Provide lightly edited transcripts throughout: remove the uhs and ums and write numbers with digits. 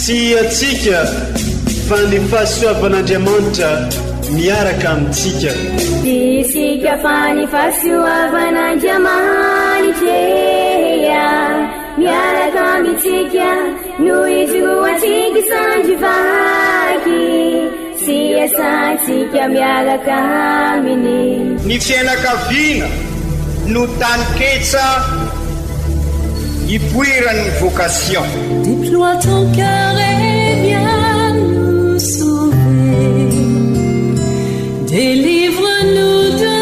sy atsika fa ny fahasoavan'Andriamanitra miaraka amintsika. Isika fa ny fahasoavan'Andriamanitra miaraka amintsika no izoatsika sandrivaky sy asantsika miaraka aminy. Ny fianakaviana no tany ketsa ipoiran'ny vocation. Déploie ton cœur et viens nous sauver. Délivre-nous de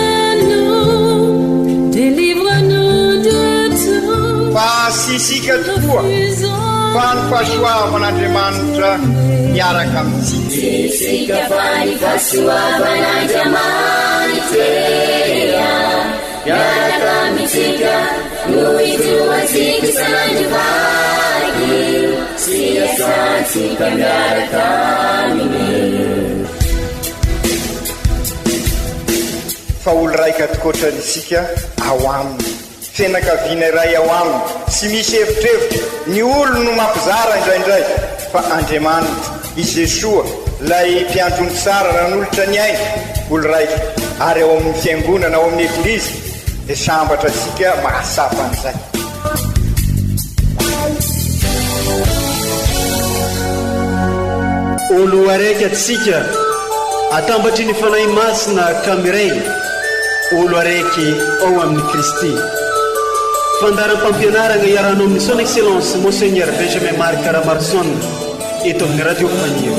tout. Fa sisika tokoa fa ny fahasoavan'Andriamanitra miaraka amintsika. Sisika fa ny fahasoavan'Andriamanitra miaraka amintsika no izoatsika sandrivaky sy asantsika miaraka aminy. Fa olo raika tokoatran'isika ao aminy, fianakaviana iray ao aminy, sy misy hevitrevitra ny olo no mampizara indraindray, fa Andriamanitra i Jesoa lay mpiantrony tsara ran'olotra ny aina olo raika, ary ao amin'ny fiangonana ao amin'ny eglizy dia sambatra antsika mahasapa an'izay. Olo araiky atsika atambatry ny fanahy masina kamiray, olo araiky ao amin'ny Kristy. Fandaram-pampianarana iarana amin'ny son excellence Monseigneur Benjamin Marc Caramarson eto amin'ny radio Fania.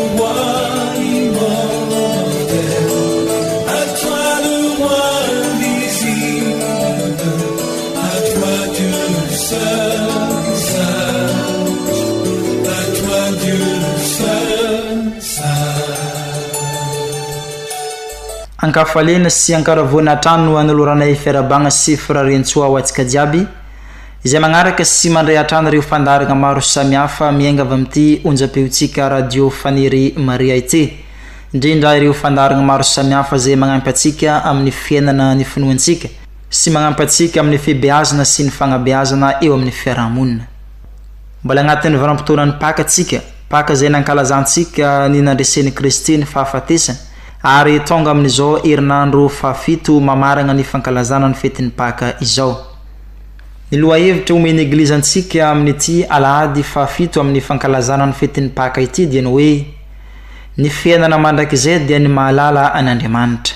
Ankafalena sy ankaravona trano analoranay fiarabagna sy firarentsoa ho atsika jiaby izay magnaraka sy mandray atrano ireo fandarana maro samihafa miainga avy amin'ity onjam-peotsika radio Faniry Maria ity, indrindra ireo fandarana maro samihafa izay magnampy atsika amin'ny fiainana ny finoantsika sy magnampy atsika amin'ny fibeazana sy ny fagnabeazana eo amin'ny fiarahamonina. Mbola agnatin'ny varam-potoanan'ny Paka atsika, Paka izay nankalazantsika ny nandresen'i Kristy ny fahafatesana, ary tonga amin'izao herinandro fahafito mamarana ny fankalazana ny fetin'ny Paka izao. Ny lohahevitra omeny eglizantsika amin'ity alahady fahafito amin'ny fankalazana ny fetin'ny Paka ity dia ny hoe ny fiainana mandrakizay dia ny mahalala an'Andriamanitra.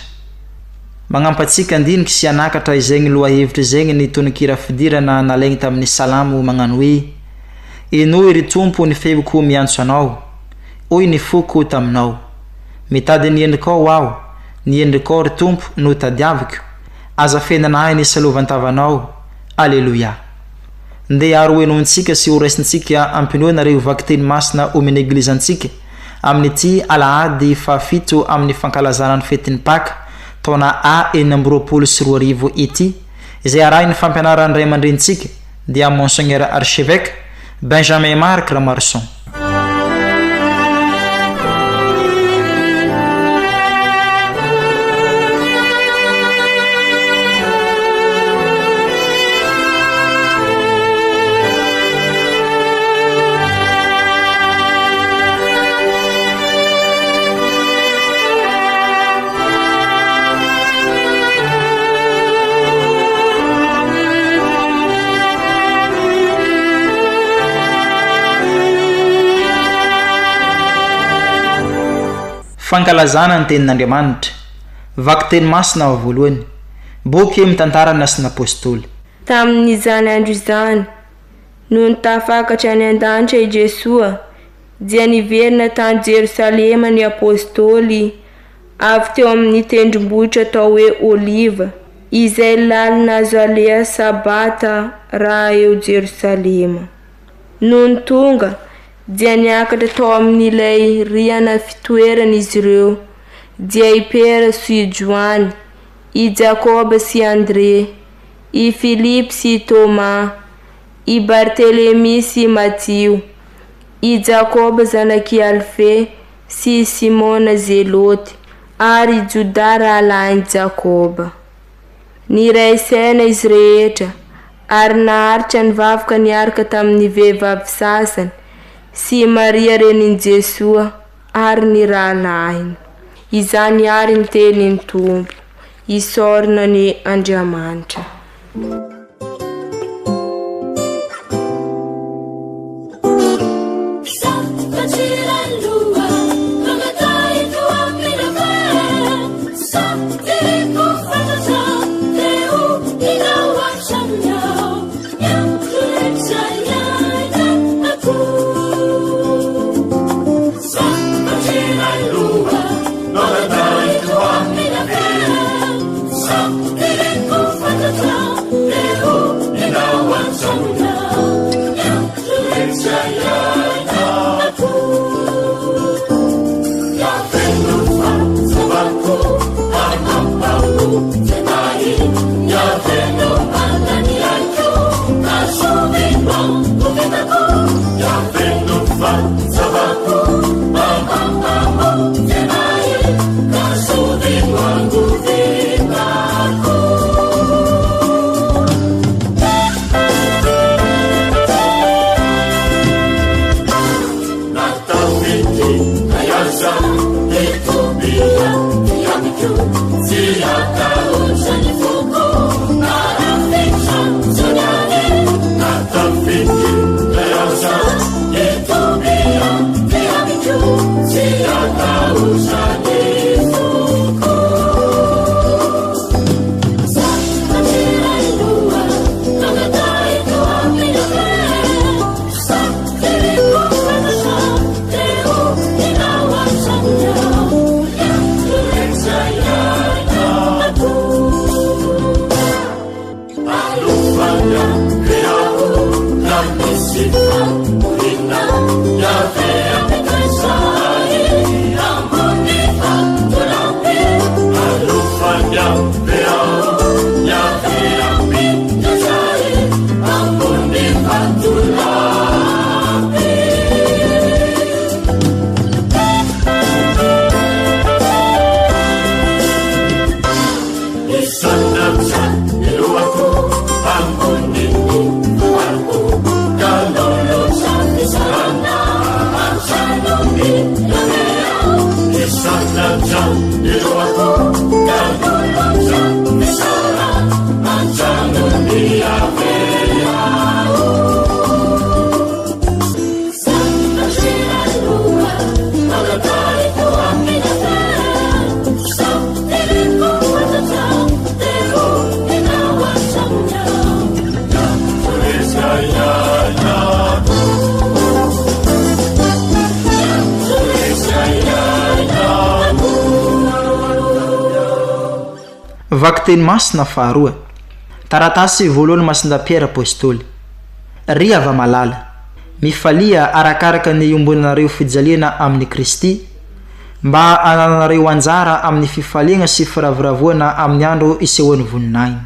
Magnampy atsika andiniky sy anakatra izay ny lohahevitra izay ny tononkira fidirana nalaigny tamin'ny Salamo magnano hoe: enoy ry tompo ny fehiko miantso anao, oy ny foko taminao, mitady ny endrikao aho, ny endrikao ry tompo no tadiaviko, azafenanahy ny salovantavanao. Alleluia. Ndeha aro enontsika sy oraisintsika ampinoanareo vakiteny masina omeny eglizantsika amin'ity alahady fahafito amin'ny fankalazana ny fetin'ny Paka taona A 2024 ity, izay arahiny fampianaran'ny ray aman-drenitsika dia Monseigneur Archevêque Benjamin Marc Caramarson. Fankalazana ny tenin'Andriamanitra, vakiteny masina ao voalohany, boky mitantara ny asin'ny apôstôly. Tamin'izany andro izany no nitafakatra any an-danitra i Jesoa dia niverina tany Jerosalema ny apôstôly avy teo amin'ny tendrombohitra atao hoe Oliva, izay lalina azo alea sabata raha eo Jerosalema. No tonga dia niakatra tao amin'ilay riana fitoerana izy ireo, dia i Pera sy i Joany, i Jakoba sy André, i Filipy sy Toma, i Bartelemy sy Matio, i Jakoba zanaky Alfe sy Simona Zeloty, ary Juda rahalahin'i Jakoba. Niraisena izy rehetra, ary naharitra ny vavoka niaraka tamin'ny vehivavy sasany, sy Maria renin Jesua ary ny rahalahiny. Izany ary ny tenin'ny Tompo, isorina ny Andriamanitra. Vaky teny masina faharoa. Taratasy voalohany Masindapiera apôstôly. Ry ava malala, mifalia arakaraka ny ombonanareo fijaliana amin'ny Kristy, mba ananareo anjara amin'ny fifaliana sy firavoravoana amin'ny andro isehoan'ny voninahiny.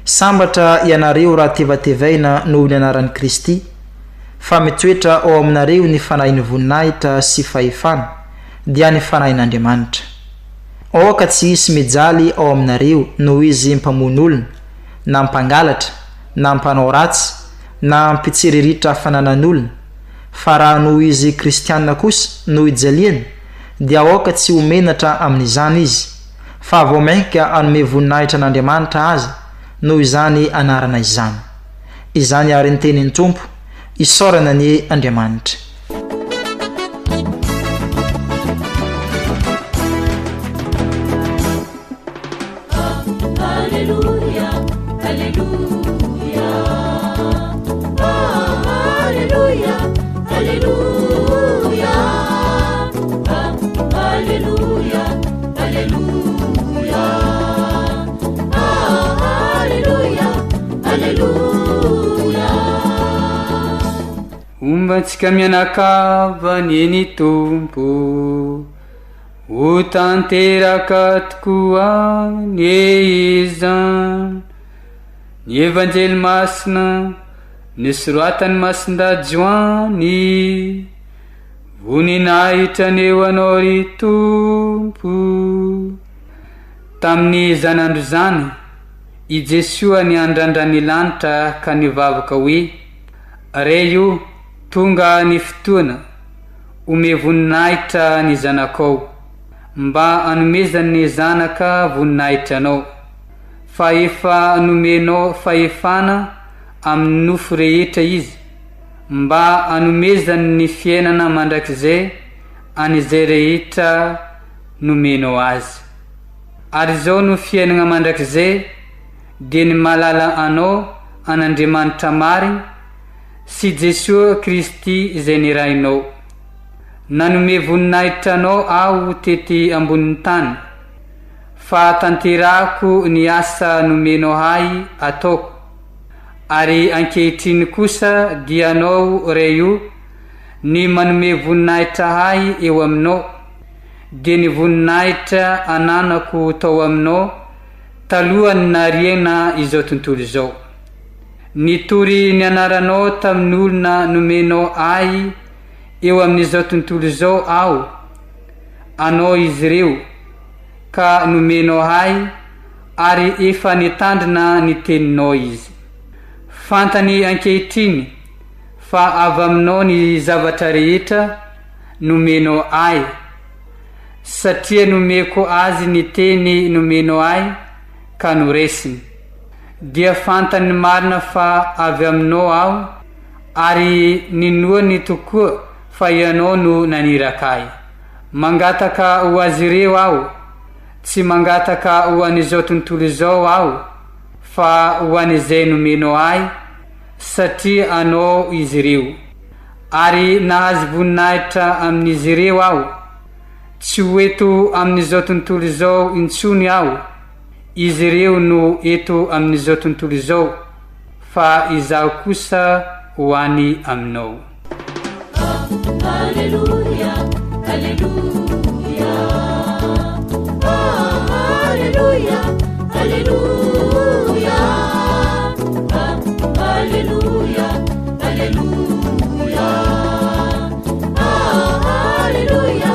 Sambatra ianareo raha tevatevaina noho ny anaran'i Kristy, fa mitoetra ao aminareo ny fanahin'ny voninahitra sy fahefana dia ny fanahin'Andriamanitra. Oka tsy hisy mijaly ao aminareo noho izy mpamon'olona, na mpangalatra, na mpanao ratsy, na mpitsiririritra fananan'olona, fa raha noho izy kristianina kosa no ijaliana, dia oka tsy homenatra amin'izany izy, fa voamaika anome voninahitra n'Andriamanitra azy noho izany anarana izany. Izany ary ny tenin'ny Tompo, isorana ny Andriamanitra. Ombantsika mianakava ny Tompo, ho tanteraka tokoa ny izany. Ny evanjely masina nisoratany Masindajoany, voninahitra neo anao ry Tompo. Tamin'ny zanandro zany, i Jesua ny andrandrany lanitra ka nivavaka hoe, re io tonga ny fotoana ome voninahitra ny zanakao mba anomezany zanaka voninahitra anao fa efa nomenao fahefana amin'ny nofo rehetra izy mba anomezany ny fiainana mandrakizay an'izay rehetra nomenao azy. Ary zao no fiainana mandrakizay dia ny malala anao an'Andriamanitra mariny sy Jesosy Kristy izay nirahinao. Nanome voninahitra anao aho tety ambonin'ny tany fa tanterako ny asa nomenao ahy ataoko. Ary ankehitriny kosa dia anao ray io ny manome voninahitra ahy eo aminao dia ny voninahitra ananako tao aminao talohany nariana izao tontolo izao. Nitory ny anaranao tamin'ny olona nomenao ahy eo amin'izao tontolo izao aho anao izy ireo ka nomenao ahy ary efa nitandrina ny teninao izy. Fantany ankehitriny fa avy aminao ny zavatra rehetra nomenao ahy satria nomeko azy ny teny nomenao ahy ka noresiny. Dia fantany marina fa avy aminao aho ary ninoany tokoa fa ianao no naniraka ahy. Mangataka ho azy ireo aho, tsy mangataka ho an'izao tontolo izao aho fa ho an'izay nomenao ahy satria anao izy ireo. Ary nahazo voninahitra amin'izy ireo aho, tsy ho eto amin'izao tontolo izao intsony aho, izy ireo no eto amin'izao tontolo izao fa izaho kosa ho any aminao. Alleluia, alleluia, alleluia, alleluia, alleluia, alleluia, alleluia,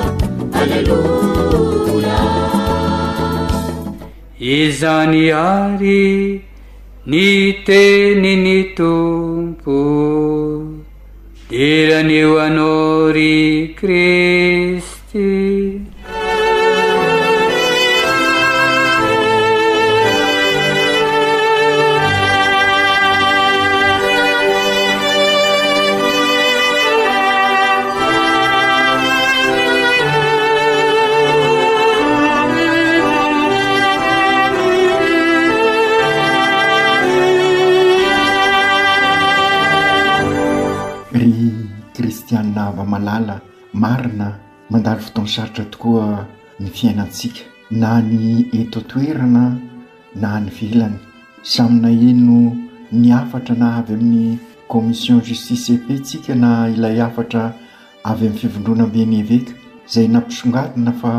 alleluia. Izany ary ny teniny Tompo diran'eo anao ry Kristy. Kristianina ava-malala marina mandalo fotoana sarotra tokoa ny fiainantsika, na ny eto toerana na ny velany. Samina eno ny afatra na avy amin'ny commission justice epetsika na ilay afatra avy amin'ny fivondronam-beny eveka izay nampisongadina fa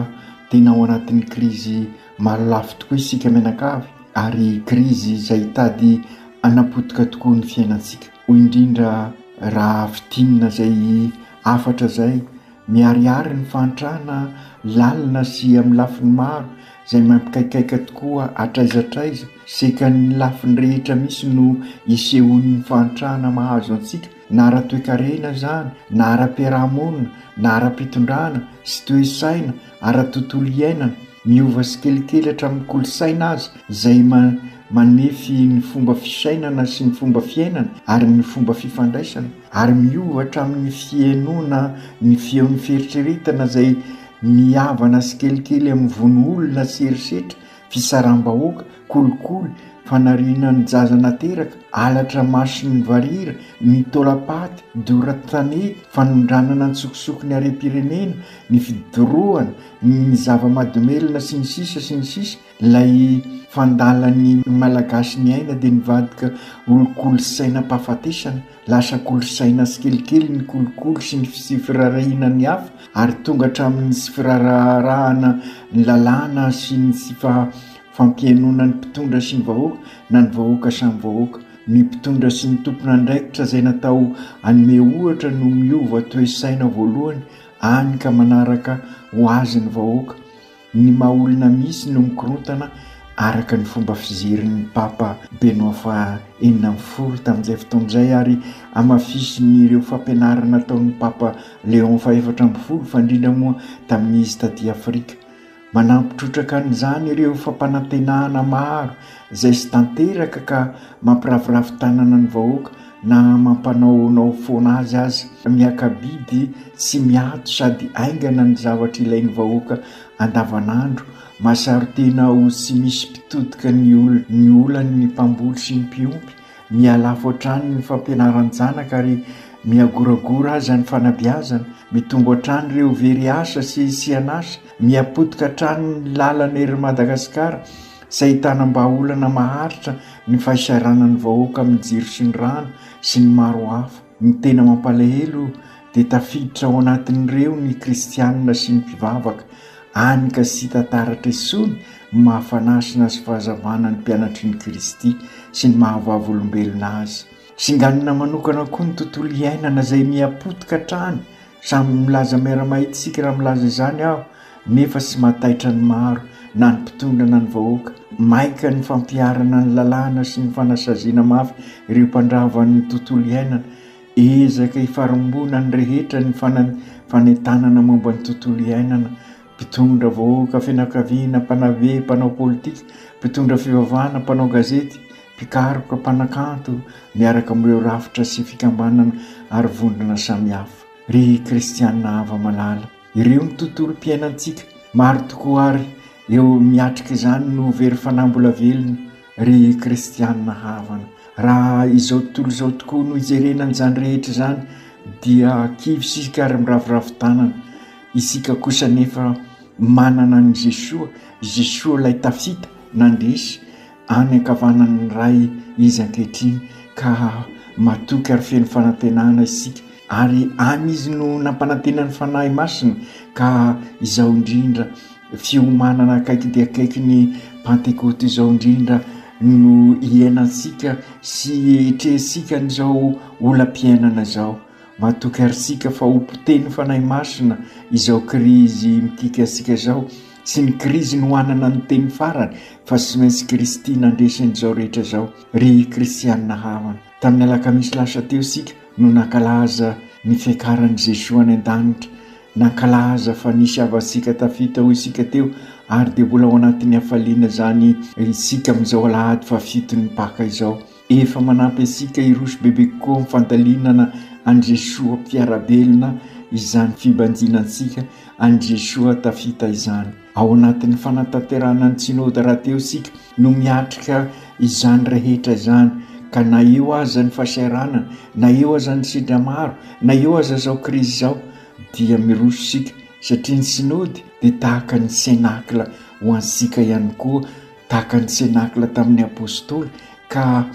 tena ao anatin'ny krizy maro lafo tokoa isika menakavy, ary krizy izay tady anapotika tokoa ny fiainantsika. Ho indrindra raha fitinina zay afatra zay miariary ny fantrana lalina sy amin'ny lafiny maro izay mampikaikaika tokoa atraizatraiza seka ny lafiny rehetra misy no isehon'ny fantrana mahazo antsika, na ara-toekarena zany, na ara-piarahamonina, na ara-pitondrana sy toe-saina, ara-tontolo iainana, miova sy kelikely hatramin'ny kolosaina azy izay manefy ny fomba fisainana sy ny fomba fiainana ary ny fomba fifandraisana, ary miova hatramin'ny fiainona ny feon'ny fieritreretana izay miavana sy kelikely amin'ny vonoolona sy erisetra, fisaram-bahoaka, kolikoly, fanariana ny jaza nateraka, alatra masony varira, ny tolapaty, doratanety, fanondranana ny sokosokony harem-pirenena, ny fidorohana, ny zava-madomelona sy ny sisa sy ny sisa. Lay fandalan'ny malagasy ny aina dia nivadika olokolosaina mpahafatesana, lasa kolosaina sy kelikely ny kolikoly sy ny firarahina ny hafa, ary tonga hatramin'ny sy firarahana ny lalàna sy ny sy fampiainona ny mpitondra sy ny vahoaka na ny vahoaka samy vahoaka. Ny mpitondra sy ny tompona andraikitra izay natao anome ohatra no miova toe-saina voalohany any ka manaraka ho azy ny vahoaka. Ny maha olona misy no mikorontana araka ny fomba fizirin'ny papa Benoît fa 40 tamin'izay fotoan'izay ary amafisiny ireo fampianarana ataon'ny papa Léon fa 14 fa indrindra moa tamin'izy taty Afrika. Manampitrotraka an'izany ireo fampanantenana maro izay sy tanteraka ka mampiravoravo tanana ny vahoaka na mampanaonao foana azy miakabidy sy miato sady aingana ny zavatra ilain'ny vahoaka andavanandro. Masaro tena ho sy misy mpitodika ny olany ny mpamboly sy ny mpiompy mialafo hatrany ny fampianaran'ny zanaka ary miagoragora azy ny fanabiazana mitombo hatrany ireo very asa sy sianasa miapotika hatrany ny lalana ery Madagasikara sy ahitana mba olana maharitra ny fahisaranany vahoaka amin'ny jiro sy ny rano sy ny maro hafa. Ny tena mampalahelo dia tafiditra ao anatin'ireo ny kristianina sy ny mpivavaka any ka sy tantaratra esony mahafanasina sy fahazavana ny mpianatry ny Kristy sy ny mahavavolombelona azy. Singanina manokana koa ny tontolo iainana izay miapotika hatrany samy milaza miara-mahitsika raha milaza izany aho nefa sy mataitra ny maro na ny mpitondra na ny vahoaka. Maika ny fampiarana ny lalàna sy ny fanasaziana mafy ireo mpandravan'ny tontolo iainana. Ezaka hifarombona ny rehetra ny fanentanana momba ny tontolo iainana. Mpitondra vahoaka fianakaviana, mpanave, mpanao politika, mpitondra fivavahana, mpanao gazety, mpikaroka, mpanakanto miaraka amin'ireo rafitra sy fikambanana ary vondrona samihafa. Ry kristianina hava malala, ireo ny tontolo mpiainantsika maro tokoa ary eo miatrika izany no very fanambola velona. Ry kristianina havana, raha izao tontolo izao tokoa no ijerenana izany rehetra izany dia kivy sika ary miravoravo tanana. Isika kosa nefa manana ny Jesoa lay tafita nandresy any ankavanany ray izy ankehitriny ka matoky ary feno fanantenana isika ary any izy no nampanantenany fanahy masina ka izao indrindra fiomanana akaiky dia akaiky ny Pentecote izao indrindra no iainantsika sy etrehsika n'izao olam-piainana izao. Matoky arisika fa hompoteny fanahy masina izao krizy mitika asika izao sy ny krizy no hanana ny teny farany fa sy maintsy Kristy nandresan'izao rehetra izao. Ry kristianina havana, tamin'ny alakamisy lasa teo sika no nankalaza ny fiakaran'i Jesoa any an-danitra, nankalaza fa nisy avatsika tafita ho isika teo ary dia mbola ao anatin'ny hafaliana izany isika amin'izao alahady fa fitony paka izao. Efa manampy asika irosy bebe kokoa amin'ny fandalinana an Jesoa mpiarabelona izany fibanjinantsika an Jesoa tafita izany. Ao anatin'ny fanatanterana ny tsinody raha teo sika no miatrika izany rehetra izany ka na eo aza ny fahasairana, na eo aza ny sidra maro, na eo aza zao krizy izao dia miroso sika satria ny sinody dia tahaka ny senakla ho ansika ihany koa, tahaka ny senakla tamin'ny apôstôly ka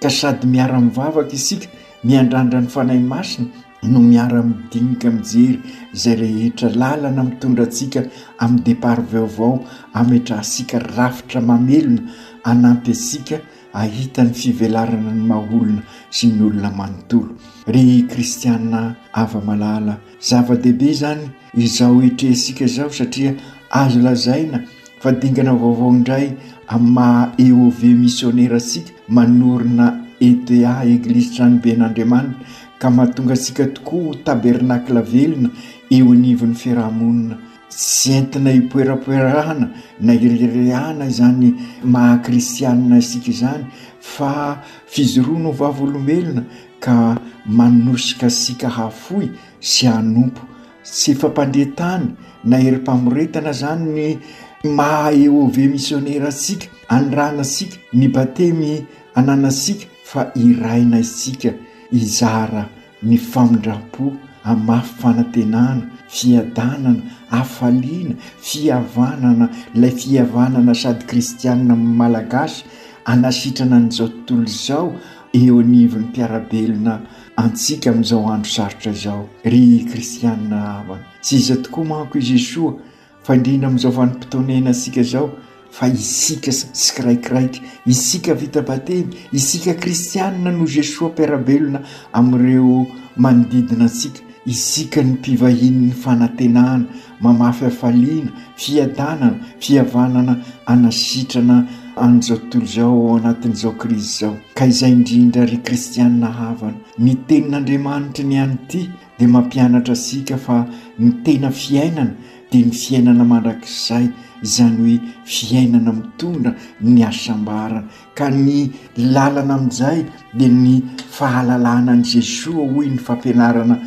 sady miara-mivavaka isika miandrandra ny fanahy masina no miara-midinika mijery izay rehetra lalana mitondra antsika amin'ny depart vaovao ametrahasika rafitra mamelona anampy asika ahita ny fivelarana ny maholona sy ny olona manontolo. Ry kristianina ava malala, zava-dehibe izany izao etrehsika izao satria azo lazaina fa dingana vaovao indray amin'ny maha EOV missionnaire sika manorina ETA Église Tranoben'Andriamanitra ka mahatonga asika tokoa ho tabernakla velona eo anivon'ny fiarahamonina. Sy entina hipoerapoerahana na irirehana izany maha kristianina isika izany fa fizoroana ho vavolombelona ka manosika asika hafoy sy hanompo sy fampandretany na eri-pamoretana izany ny maha EOV missionnaire asika andrana asika ny batemy ananasika fa iraina isika izara ny famindram-po amafy fanantenana, fiadanana, hafaliana, fihavanana, ilay fihavanana sady kristianina malagasy anasitrana n'izao tontolo izao eo anivon'ny mpiarabelona antsika amin'izao andro sarotra izao. Ry kristianina havana, sy iza tokoa manko i Jesoa fa indrindra amin'izao vanim-potoanena asika izao fa isika sy kiraikiraiky, isika vita batemy, isika kristianina no Jesoa mpiarabelona amin'ireo manodidina antsika, isika ny mpivahiny ny fanantenana, mamafy hafaliana, fiadanana, fihavanana, anasitrana an'izao tontolo zao ao anatin'izao krizy zao. Ka izay indrindra ry kristianina havana, ny tenin'Andriamanitra ny any ity dia mampianatra asika fa ny tena fiainana dia ny fiainana mandrakizay, izany hoe fiainana mitondra ny asambarana. Ka ny lalana amin'izay dia ny fahalalana an' Jesosy hoy ny fampianarana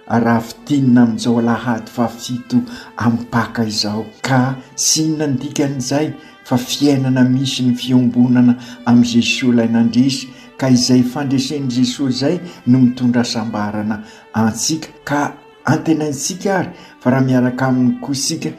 rahafitinina amin'izao Alahady 7 ampaka izao. Ka sy inona ny dikan'izay fa fiainana misy ny fiombonana amin'i Jesosy ilay nandresy, ka izay fandresen'i Jesosy izay no mitondra asambarana antsika. Ka antenaintsika ary fa raha miaraka aminy koa isika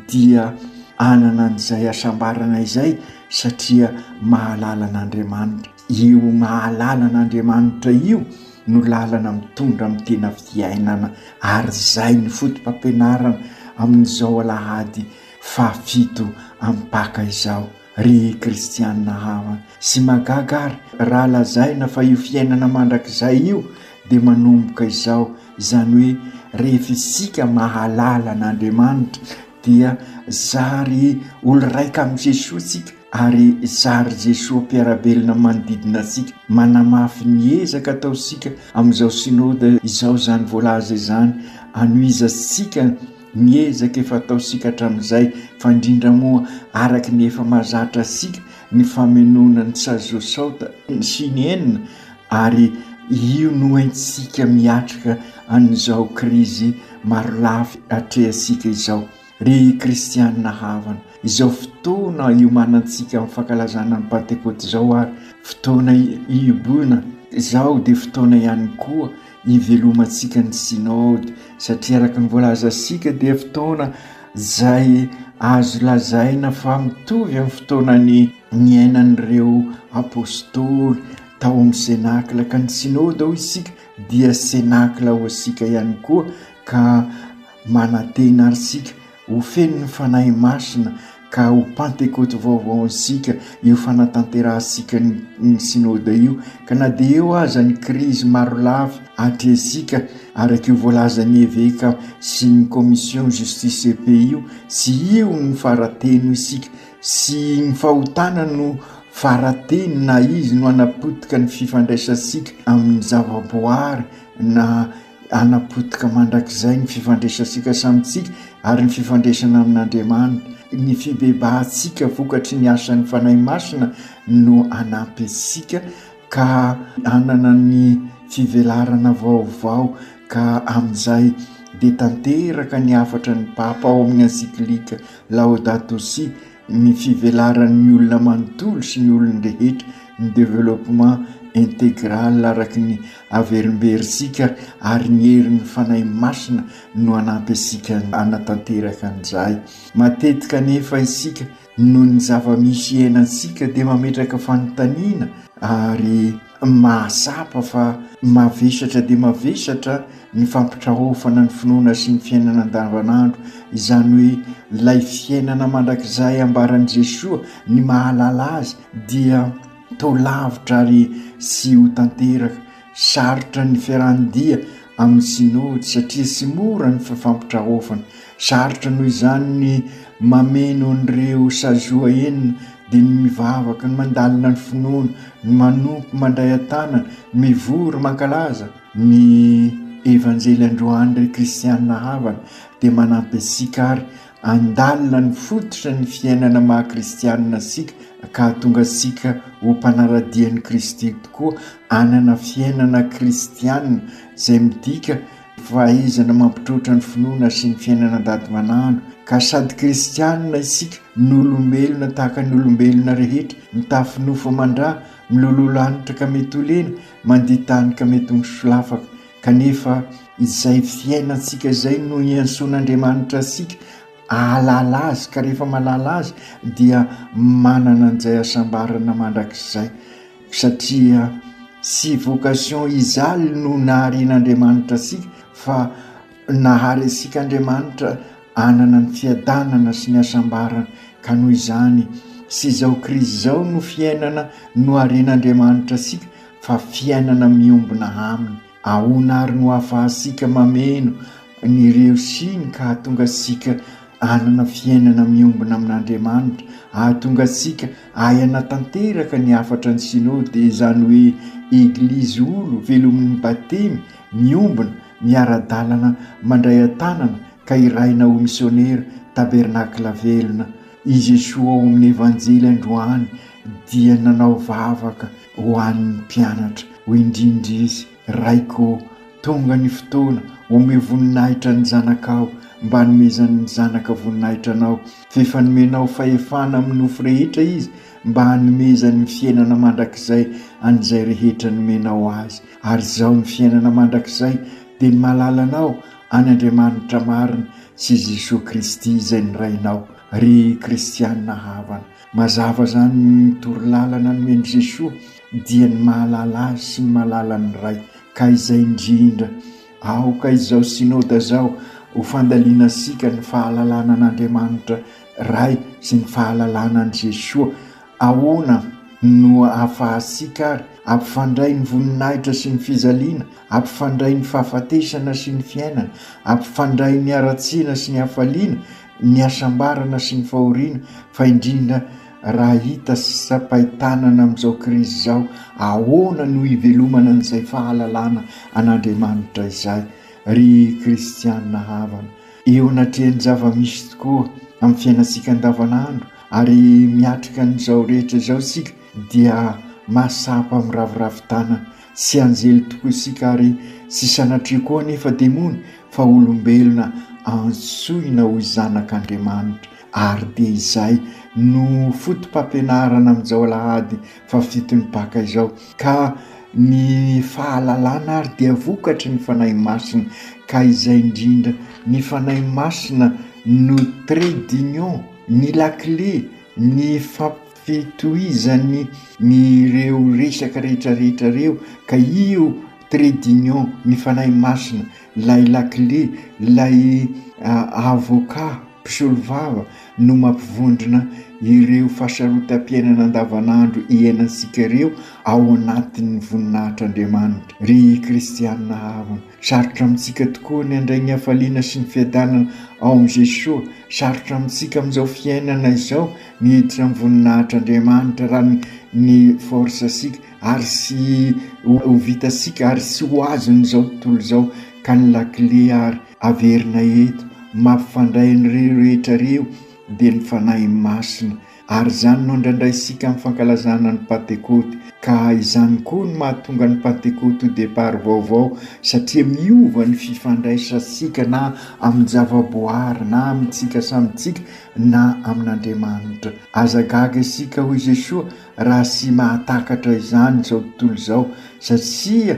dia anana an'izay asambarana izay, satria mahalala an'Andriamanitra. Io mahalala an'Andriamanitra io no lalana mitondra amin'ny tena fiainana, ary izay ny fotom-pampianarana amin'izao Alahady 7 ampaka izao. Ry kristianina havana, sy magaga ary raha lazaina fa io fiainana mandrakizay io dia manomboka izao, izany hoe rehefa isika mahalala an'Andriamanitra dia zary olo raika amin'ny Jesosy sika, ary zary Jesosy mpiarabelona manodidina asika. Manamafy ny ezaka ataosika amin'izao synode izao zany voalaza izany, anoizasika ny ezaka efa ataosika hatramin'izay, fa indrindra moa araka ny efa mahazatra asika ny famenoana ny sazosaota sy ny enina, ary io no haintsika miatrika an'izao krizy maro lafy atrehantsika izao. Ry kristianina havana, izao fotoana iomanantsika amin'ny fankalazana ny Pentekoty izao, ary fotoana iobona izao dia fotoana ihany koa ivelomantsika ny synode, satria araka ny voalaza asika dia fotoana izay azo lazaina fa mitovy amin'ny fotoana ny ainan'ireo apôstôly tao amin'ny senakla. Ka ny synode ao isika dia senakla ho asika ihany koa, ka manantena ary sika ho feno ny fanahy masina, ka ho Pentekoty vaovao ansika io fanatanterahasika ny synode io. Ka na dia eo aza ny krizy maro lafy atrehantsika araka io voalazan'ny évêque sy ny commission justice EP io, sy io ny farateno isika, sy ny fahotana no farateny na izy no anapotika ny fifandraisasika amin'ny zavaboary, na anapotika mandrakizay ny fifandraisasika samitsika ary ny fifandraisana amin'Andriamanitra. Ny fibebahantsika vokatry ny asan'ny fanahy masina no anampy asika, ka anana ny fivelarana vaovao. Ka amin'izay dia tanteraka ny afatra ny papa ao amin'ny encyclique Laudato Si, ny fivelaran'ny olona manontolo sy ny olona rehetra, ny développement intégral araky ny averimberisika, ary ny herin'ny fanahy masina no anampy asika anatanteraka an'izay. Matetika nefa isika noho ny zava-misy iainansika dia mametraka fanontaniana, ary mahasapa fa mavesatra dia mavesatra ny fampitrahofana ny finoana sy ny fiainana andavanandro, izany hoe ilay fiainana mandrakizay ambaran'i Jesosy ny mahalala azy dia tao lavitra ary sy ho tanteraka. Sarotra ny fiarahan-dia amin'ny synody satria sy mora ny fampitrahofana. Sarotra noho izany ny mameno an'ireo sazoa enina dia ny mivavaka, ny mandalina ny finoana, ny manompo mandray an-tanana, mivory mankalaza ny evanjely androany. Ry kristianina havana, dia manampy asika ary andalina ny fototra ny fiainana maha-kristianina asika, ka tonga asika ho mpanaradian'i Kristy tokoa, anana fiainana kristianina izay midika fahaizana mampitrotra ny finoana sy ny fiainana andavanandro. Ka sady kristianina isika, n'olombelona tahaka ny olombelona rehetra, mitafinofo mandrà, milololanitra ka mety olena, manditany ka mety misolafaka. Kanefa izay fiainantsika izay no iantson'Andriamanitra asika ahalala azy, ka rehefa mahalala azy dia manana an'izay asambarana mandrakizay, satria sy vocation izaly no naharian'Andriamanitra asika, fa nahary asika Andriamanitra anana ny fiadanana sy ny asambarana. Ka noho izany sy izao krizy izao no fiainana no harian'Andriamanitra asika, fa fiainana miombona aminy. Ahona ary no hafahasika mameno ny reosiny, ka tonga asika anana fiainana miombona amin'andriamanitra ahatonga antsika ayana tanteraka ny afatra ny synody izany hoe eglizy olo velomin'ny batemy miombona miara-dalana mandray an-tanana ka iraina ho misionera tabernakla velona i Jesosy ao amin'ny evanjely androany dia nanao vavaka ho an'ny mpianatra ho indrindra izy raiko tonga ny fotoana ome voninahitra ny zanakao mba nomezan'ny zanaka voninahitra anao fefa nomenao fahefana amin'ny nofo rehetra izy mba hanomezan'ny fiainana mandrakizay an'izay rehetra nomenao azy ary zao ny fiainana mandrakizay dia ny mahalalanao any Andriamanitra marina sy Jesosy Kristy izay nyrainao ry kristianina havana mazava zany ny torolalana nomeny Jesosy dia ny mahalala azy sy ny mahalala ny ray ka izay indrindra aoka izao synôda zao ho fandaliana sika ny fahalalana an'Andriamanitra ray sy ny fahalalana an' Jesosy ahoana no ahafahasika ary ampifandray ny voninahitra sy ny fizaliana ampifandray ny fahafatesana sy ny fiainana ampifandray ny aratsiana sy ny hafaliana ny asambarana sy ny fahoriana fa indrindra raha hita sapaitanana amin'izao krizy zao ahoana no hivelomana n'izay fahalalana an'Andriamanitra izay ry kristianina havana eo anatrehany zava-misy tokoa amin'ny fiainantsika andavanandro ary miatrika n'izao rehetra izao sika dia masapa amin'ny raviravitana sy anjely tokoa isika ary sy sanatria koa nefa demony fa olombelona antsoina ho zanak'Andriamanitra ary dia izay no fotom-pampianarana amin'izao alahady fa fitony baka izao ka ny fahalalana ary dia vokatry ny fanahy masina ka izay indrindra ny fanahy masina no trait d'union ny lakle ny fampitohizany ny reo resaka rehetrarehetra reo ka io trait d'union ny fanahy masina lay lakle lay avocat mpisolo vava no mampivondrona ireo fahasarotam-piainana andavanandro iainansika ireo ao anatin'ny voninahitr'Andriamanitra ry kristianina havana sarotra amintsika tokoa ny andray ny hafaliana sy ny fiadanana ao amin'i Jesosy sarotra amintsika amin'izao fiainana izao nihiditra amin'ny voninahitr'Andriamanitra raha ny forsa sika ary sy ho vitasika ary sy ho azon'izao tontolo izao ka ny lakle ary averina eto mampifandray n'ireo rehetra reo dia ny fanahy masina ary izany no indraindray isika amin'ny fankalazana ny Pentekoty ka izany koa no mahatonga ny Pentekoty ho depart vaovao satria miova ny fifandraisantsika na amin'ny zavaboary na amintsika samitsika na amin'Andriamanitra azagaga isika ho Jesosy raha sy mahatakatra izany izao tontolo izao satria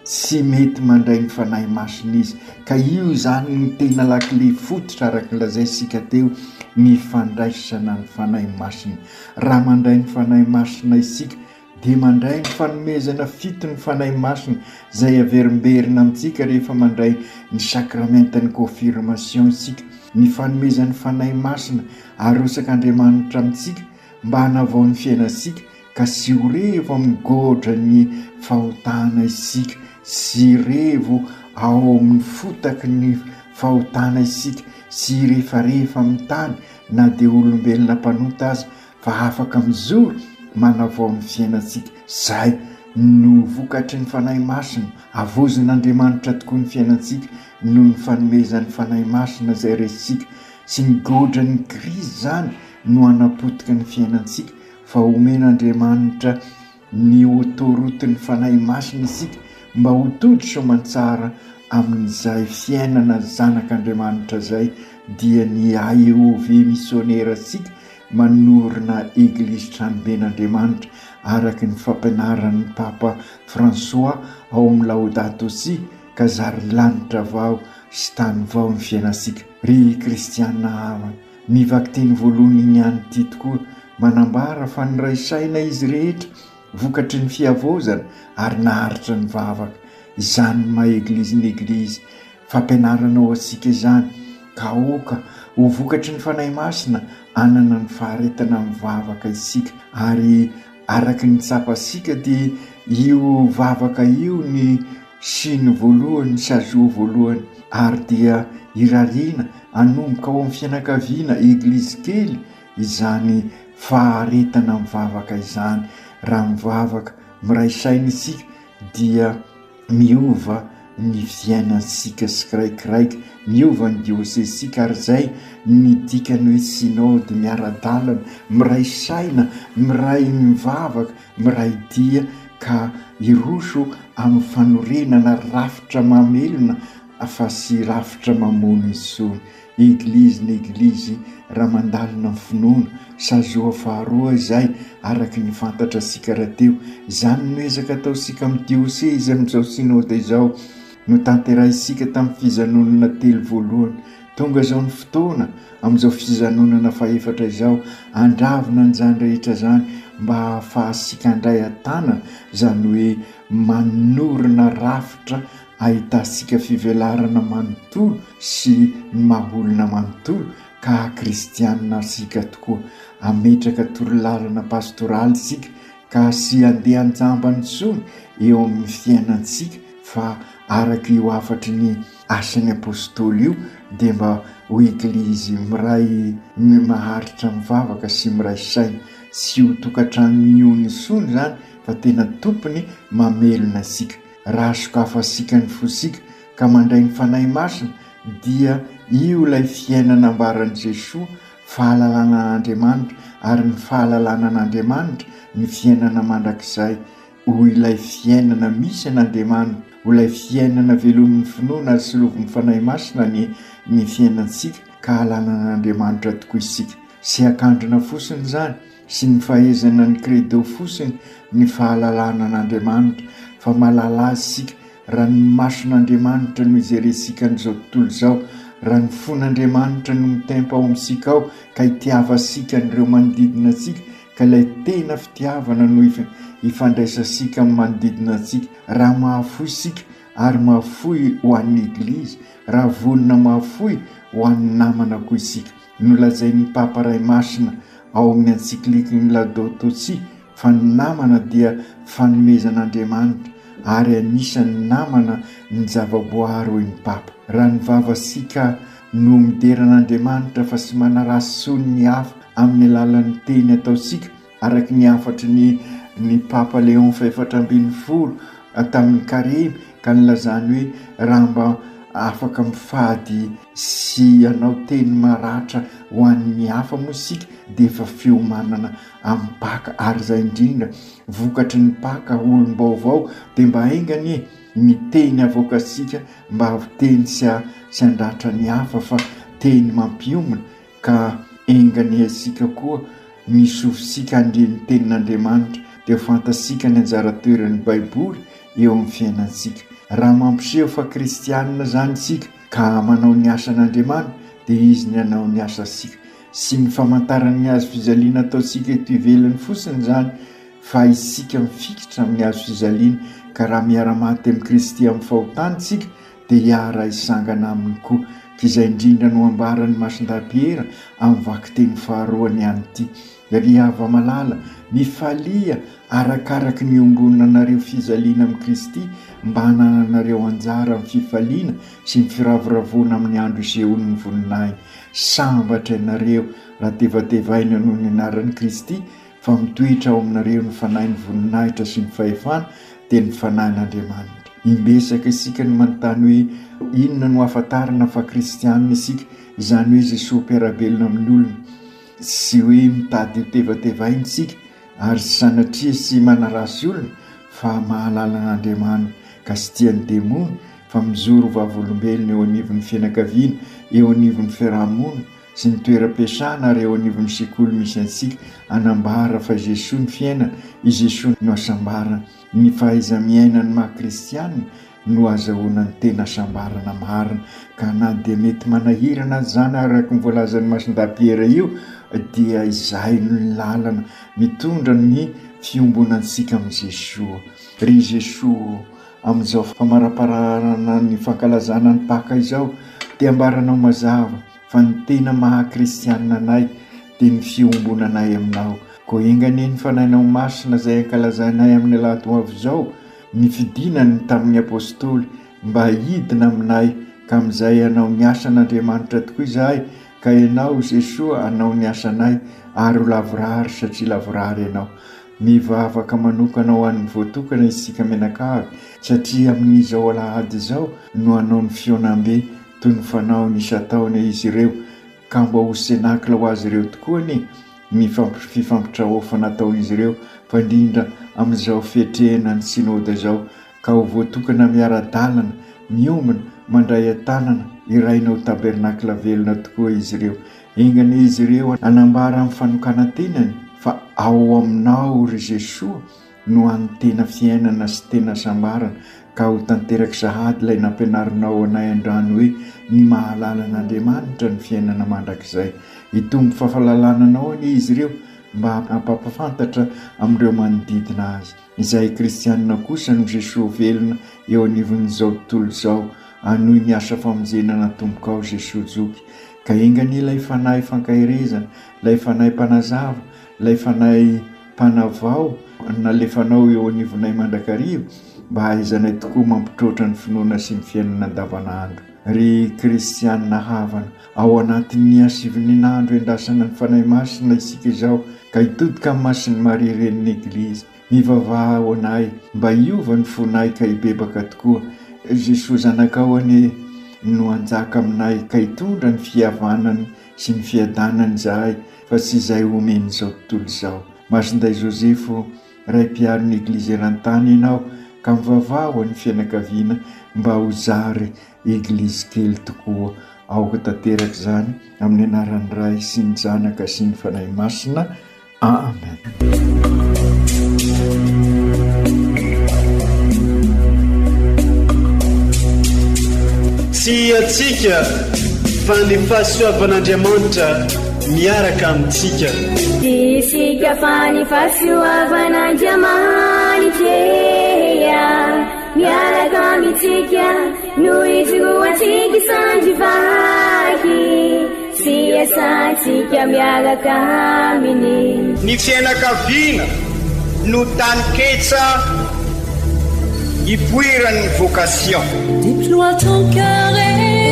sy mety mandray ny fanahy masina izy ka io izany ny tena lakle fototra araka lazaysika teo ny fandraisana ny fanahy masina raha mandray ny fanahy masina isika dia mandray ny fanomezana fito ny fanahy masina izay averimberina amintsika rehefa mandray ny sakramentany confirmation isika ny fanomezan'ny fanahy masina arosak'Andriamanitra amintsika mba hanavao ny fiainantsika ka sy ho revo amin'ny godra ny fahotana isika sy revo ao amin'ny fotaky ny fahotana isika sy rehefarehefa amin'ny tany na dia olombelona mpanota azy fa afaka mizoro manavao ny fiainantsika zay no vokatry ny fanahy masina avozon'Andriamanitra tokoa ny fiainantsika no ny fanomezan'ny fanahy masina izay resitsika sy ny godra ny krizy zany no hanapotika ny fiainantsika fa omen'Andriamanitra ny otorotiny fanahy masina isika mba ho tody soamantsara amin'izay fiainana zanak'Andriamanitra zay dia ny AEOV missionnaire sika manorina eglizy tranoben'Andriamanitra araky ny fampianaran'ny Papa François ao amin'ny Laudato Si ka zary lanitra vao sy tany vao ny fiainantsika ry kristianina havana mivaky teny voalohany iny ihany ity tokoa manambara fa ny ray saina izy rehetra vokatry ny fiavozana ary naharitra ny vavaka izany maha eglizy ny eglizy fampianaranao asika izany ka oka ho vokatry ny fanahy masina anana ny faharetana mivavaka isika ary araky ny tsapasika dia io vavaka io ny sy ny voalohany sy azo voalohany ary dia irariana anomboka ao amin'ny fianakaviana eglizy kely izany faharetana mivavaka izany. Raha mivavaka miray saina isika dia miova ny fiainansika sikiraikiraiky, miova ny diosesika ary zay ny dikany hoe synody miara-dalana, miray saina, miray mivavaka, miray dia ka iroso amin'ny fanorenana rafitra mamelona fa sy rafitra mamono isony. Eglizy ny eglizy raha mandalina ny finoana sazoa faharoa izay araky ny fantatra sika raha teo. Izany noezaka ataosika amin'ny dioseza amin'izao synode izao no tanterahisika tamin'ny fizanonana telo voalohany. Tonga izao ny fotoana amin'izao fizanonana faefatra izao andravina an'izany rehetra zany mba hahafahasika andray atana, zany hoe manorina rafitra ahitasika fivelarana manontolo sy maholona manontolo ka kristianina sika tokoa. Ametraka torolalana pastoraly sika ka sy andeha anjambany sony eo amin'ny fiainansika fa araky io afatry ny asany apôstôly io dia mba ho eglizy miray maharitra mivavaka sy miray saina, sy ho tokantrano miony sony zany fa tena tompony mamelona sika. Raha sokafasika ny fosika ka mandray ny fanahy masina dia io lay fiainana ambaran'i Jesosy, fahalalana Andriamanitra ary ny fahalalana an'Andriamanitra ny fiainana mandrakizay ho ilay fiainana misy an'Andriamanitra, ho ilay fiainana velomin'ny finoana ary solovin'ny fanahy masina ny fiainansika ka halalana an'Andriamanitra tokoa isika. Sy akandrona fosiny zany sy ny fahaizana ny credo fosiny ny fahalalana an'Andriamanitra fa malala isika raha ny mason'Andriamanitra no izeresika n'izao tontolo izao, raha ny fon'Andriamanitra no mitempo ao amintsika ao ka hitiava sika n'ireo manodidina antsika ka ilay tena fitiavana no ifandraisasika amin'ny manodidina antsika. Raha mahafoy sika ary mahafoy ho an'ny eglizy, raha vonina mahafoy ho an'ny namana koa isika. Nolazain'ny Papa Ray Masina ao amin'ny encyclique ny Laudato Si fa ny namana dia fanomezan'Andriamanitra ary anisan'ny namana ny zavaboary hoy ny Papa. Raha ny vavasika no mideran'Andriamanitra fa sy manarasony ny hafa amin'ny alalan'ny teny ataosika araky ny afatry ny Papa Léon fa-14 tamin'ny Karemy ka nilazany hoe raha mba afaka mifady sy anao teny maratra ho an'ny hafa moa isika dia efa fiomanana amin'ny Paka ary zay indrindra vokatry ny Paka olom-baovao dia mba aingany ny teny avoakasika mba teny sy andratra ny hafa fa teny mampiomana ka aingany asika koa ny sofisika andreny tenin'Andriamanitra dia fantasika ny anjara toeran'ny Baiboly eo amin'ny fiainansika. Raha mampiseho fa kristianina zany isika ka manao ny asan'Andriamanitra dia izy ny anao ny asa sika sy ny famantarany azo fizaliana ataosika eto ivelany fosiny zany fa isika mifikitra amin'ny azo fizaliana ka raha miara-maty amin'ny Kristy amin'ny fahotany isika dia hiara isangana aminy koa. Izay indrindra no ambaran'ny Masindahy-Piera amin'ny vakiteny faharoany ihany ity. Ry hava malala, mifalia arakaraky ny ombonanareo fizaliana amin'ny Kristy mba hananareo anjara amin'ny fifaliana sy ny firavoravona amin'ny andro isehoany ny voninahiny. Sambatra ianareo raha tevatevaina noho ny anaran'i Kristy fa mitoetra ao aminareo ny fanahin'ny voninahitra sy ny fahefana dia ny fanahin'Andriamanitra. Imbesaka isika ny manontany hoe inona no ahafantarana fa kristianina isika, izany hoe Jesosy mpiarabelona amin'ny olona, sy hoe mitady tevatevaina isika ary sanatria sy manarasy olona fa mahalala an'Andriamanitra ka sy tian'ny demony fa mizoro vavolombelona eo anivon'ny fianakaviana, eo anivon'ny fiarahamonina sy ny toeram-piasana ary eo anivon'ny sekoly misy antsika anambara fa Jesosy ny fiainana, i Jesosy no asambarana. Ny fahaiza-miainany maha-kristianina no azahoana ny tena asambarana marina ka na dia mety manahirana zany araky ny voalazan'ny Masindahy-Piera io dia izay ny lalana mitondra ny fiombonantsika amin'ny Jesosy. Ry Jesosy amin'izao famaraparana ny fankalazana ny Paka izao dia ambaranao mazava fa ny tena maha-kristianina anay dia ny fiombonanay aminao. Koa engany ny fanahinao masina izay ankalazanay amin'ny alahady ho avy izao ny fidinany tamin'ny apôstôly mba hidina aminay ka amin'izay anao ny asan'andriamanitra tokoa izahay ka ianao Jesoa anao ny asanay ary ho lavorary satria lavorary ianao. Mivavaka manokana ho an'ny voatokana isika menakavy satria amin'izao alahady izao no anao ny fionambe toy ny fanao ny isataona izy ireo ka mba ho senakla ho azy ireo tokoa ny fifampitrahofa nataon'izy ireo fa indrindra amin'izao fiatrehana ny sinôda izao ka ho voatokana miara-dalana miomana mandray an-tanana iraina ho tabernakla velona tokoa izy ireo. Engany izy ireo anambara amin'ny fanokana tenany fa ao aminao ry Jesoa no antena fiainana sy tena sambarana ka ho tanteraky sahady ilay nampianarinao anay andrano hoe ny mahalalan'Andriamanitra ny fiainana mandrakizay. Hitombo fahafalalananao any izy ireo mba hampapafantatra amin'ireo manodidina azy. Izay kristianina kosa no Jesoa velona eo anivon'izao tontolo izao anohy ny asa famonjenana tomboka ao Jesoa joky. Ka engany ilay fanahy fankahirezana, ilay fanahy mpanazava, ilay fanahy mpanavao nalefanao eo anivonay mandrakarivo mba hahaizanay tokoa mampitroatra ny finoana sy ny fiainana andavanandro. Ry kristianina havana ao anatin'ny asivininandro endasana ny fanahy masina isika izao ka hitodika amin'ny masiny Maria renin'ny Eglizy. Mivavaha ao anay mba hiova ny fonay ka hibebaka tokoa. Jesoa zanakao anie no anjaka aminay ka hitondra ny fihavanany sy ny fiadanany izahay fa tsy izay omeny izao tontolo izao. Masinday Josefo ray mpiaron'ny Eglizy eran-tany ianao ka mivavaha ny fianakaviana mba ho zary Eglizy kely tokoa. Aoka tanteraka izany amin'ny anaran'ny Ray sy ny Zanaka sy ny Fanahy Masina. Amen. Tsy atsika fa ny fahasoavan'Andriamanitra miaraka amintsika. Isika fa ny fahasoavan'Andriamanitra miaraka amintsika no itoroatsika isandrivaky sy asantsika miaraka aminy. Ny fianakaviana no tany ketsa ipoiran'ny vocation. Déploie ton cœur et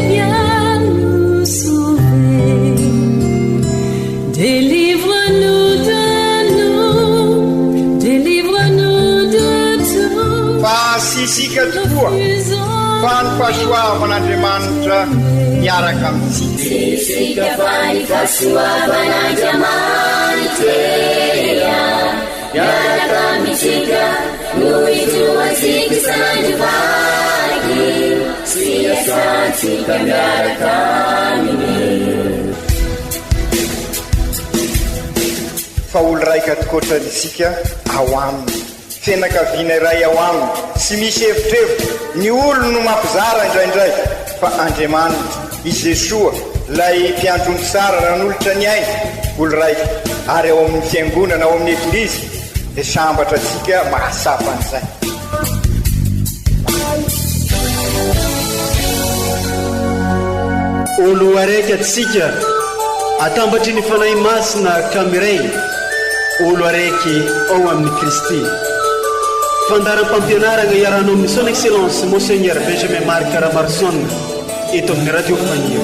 viens nous sauver. Délivre-nous de nous, délivre-nous de tout. Fa sisika tokoa fa ny fahasoavan'Andriamanitra miaraka amintsika. Sisika fa ny fahasoavan'Andriamanitra miaraka amintsika no itoroatsika isandrivaky sy asantsika miaraka aminy. Fa olo raika tokoatran'isika ao aminy, fianakaviana iray ao aminy, sy misy hevitrevitra ny olo no mampizara indraindray fa Andriamanitra i Jesoa lay mpiandrony tsara ran'olotra ny aina olo raika ary ao amin'ny fiangonana ao amin'ny Eglizy dia sambatra antsika mahasapa an'izay. Olo araiky atsika atambatry ny fanahy masina kamiray olo araiky ao amin'ny Kristy. Fandaram-pampianarana iarahana amin'ny son excellence Monseigneur Benjamin Marc Ramarson eto amin'ny radio Fania.